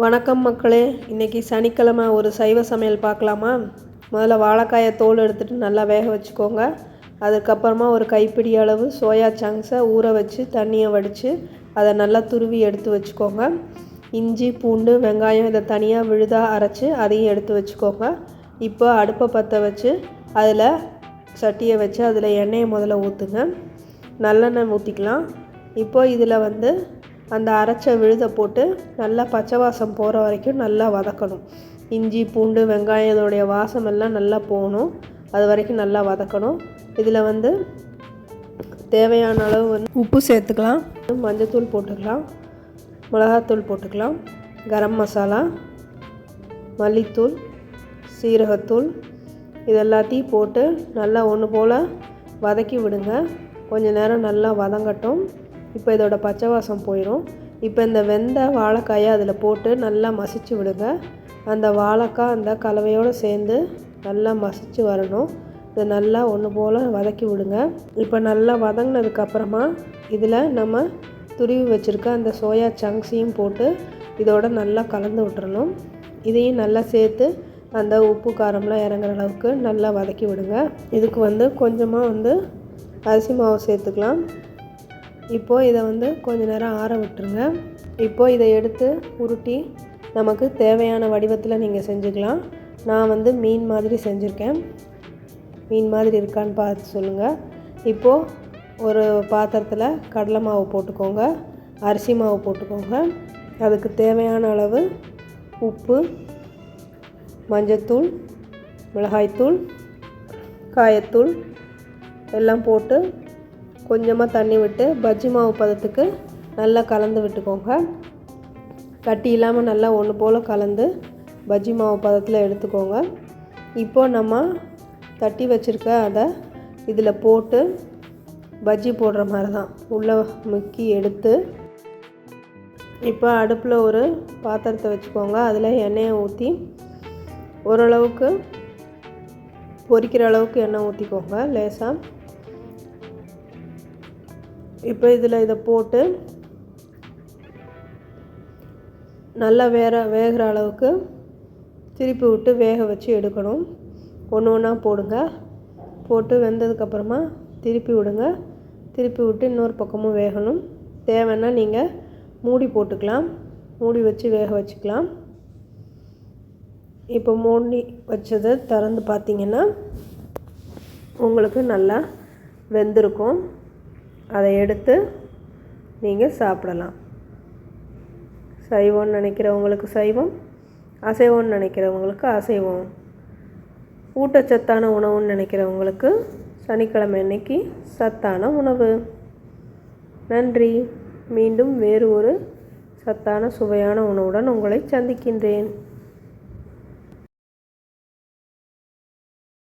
வணக்கம் மக்களே. இன்றைக்கி சனிக்கிழமை ஒரு சைவ சமையல் பார்க்கலாமா? முதல்ல வாழைக்காயை தோல் எடுத்துகிட்டு நல்லா வேக வச்சுக்கோங்க. அதுக்கப்புறமா ஒரு கைப்பிடி அளவு சோயா சங்க்ஸை ஊற வச்சு தண்ணியை வடித்து அதை நல்லா துருவி எடுத்து வச்சுக்கோங்க. இஞ்சி, பூண்டு, வெங்காயம் இதை தனியாக விழுதாக அரைச்சி அதையும் எடுத்து வச்சுக்கோங்க. இப்போ அடுப்பை பற்ற வச்சு அதில் சட்டியை வச்சு அதில் எண்ணெயை முதல்ல ஊற்றுங்க. நல்லெண்ணெய் ஊற்றிக்கலாம். இப்போ இதில் அந்த அரைச்ச விழுதை போட்டு நல்லா பச்சை வாசம் போகிற வரைக்கும் நல்லா வதக்கணும். இஞ்சி, பூண்டு, வெங்காயம் இதோடைய வாசம் எல்லாம் நல்லா போகணும். அது வரைக்கும் நல்லா வதக்கணும். இதில் தேவையான அளவு உப்பு சேர்த்துக்கலாம். மஞ்சத்தூள் போட்டுக்கலாம், மிளகாத்தூள் போட்டுக்கலாம், கரம் மசாலா, மல்லித்தூள், சீரகத்தூள் இது எல்லாத்தையும் போட்டு நல்லா ஒன்று போல் வதக்கி விடுங்க. கொஞ்சம் நேரம் நல்லா வதங்கட்டும். இப்போ இதோட பச்சை வாசம் போயிடும். இப்போ இந்த வெந்த வாழைக்காயை அதில் போட்டு நல்லா மசிச்சு விடுங்க. அந்த வாழைக்காய் அந்த கலவையோடு சேர்ந்து நல்லா மசிச்சு வரணும். இது நல்லா ஒன்று போல் வதக்கி விடுங்க. இப்போ நல்லா வதங்கினதுக்கப்புறமா இதில் நம்ம துருவி வச்சுருக்க அந்த சோயா சங்க்ஸையும் போட்டு இதோட நல்லா கலந்து விட்டுறணும். இதையும் நல்லா சேர்த்து அந்த உப்பு காரம்லாம் இறங்குற அளவுக்கு நல்லா வதக்கி விடுங்க. இதுக்கு கொஞ்சமாக அரிசி மாவு சேர்த்துக்கலாம். இப்போது இதை கொஞ்ச நேரம் ஆற விட்டுருங்க. இப்போது இதை எடுத்து உருட்டி நமக்கு தேவையான வடிவத்தில் நீங்கள் செஞ்சுக்கலாம். நான் மீன் மாதிரி செஞ்சுருக்கேன். மீன் மாதிரி இருக்கான்னு பார்த்து சொல்லுங்கள். இப்போது ஒரு பாத்திரத்தில் கடலை மாவு போட்டுக்கோங்க, அரிசி மாவு போட்டுக்கோங்க. அதுக்கு தேவையான அளவு உப்பு, மஞ்சத்தூள், மிளகாய்த்தூள், காயத்தூள் எல்லாம் போட்டு கொஞ்சமாக தண்ணி விட்டு பஜ்ஜி மாவு பதத்துக்கு நல்லா கலந்து விட்டுக்கோங்க. கட்டி இல்லாமல் நல்லா ஒன்று போல் கலந்து பஜ்ஜி மாவு பதத்தில் எடுத்துக்கோங்க. இப்போது நம்ம தட்டி வச்சுருக்க அதை இதில் போட்டு பஜ்ஜி போடுற மாதிரி தான் உள்ளே முக்கி எடுத்து இப்போ அடுப்பில் ஒரு பாத்திரத்தை வச்சுக்கோங்க. அதில் எண்ணெயை ஊற்றி ஓரளவுக்கு பொரிக்கிற அளவுக்கு எண்ணெய் ஊற்றிக்கோங்க லேசாக. இப்போ இதில் இதை போட்டு நல்லா வேகிற அளவுக்கு திருப்பி விட்டு வேக வச்சு எடுக்கணும். ஒன்று ஒன்றா போடுங்க. போட்டு வெந்ததுக்கப்புறமா திருப்பி விடுங்க. திருப்பி விட்டு இன்னொரு பக்கமும் வேகணும். தேவைன்னா நீங்கள் மூடி போட்டுக்கலாம். மூடி வச்சு வேக வச்சுக்கலாம். இப்போ மூடி வச்சதை திறந்து பார்த்திங்கன்னா உங்களுக்கு நல்லா வெந்திருக்கும். அதை எடுத்து நீங்கள் சாப்பிடலாம். சைவம்னு நினைக்கிறவங்களுக்கு சைவம், அசைவம்னு நினைக்கிறவங்களுக்கு அசைவம், ஊட்டச்சத்தான உணவுன்னு நினைக்கிறவங்களுக்கு சனிக்கிழமை அன்னைக்கு சத்தான உணவு. நன்றி. மீண்டும் வேறு ஒரு சத்தான சுவையான உணவுடன் உங்களை சந்திக்கின்றேன்.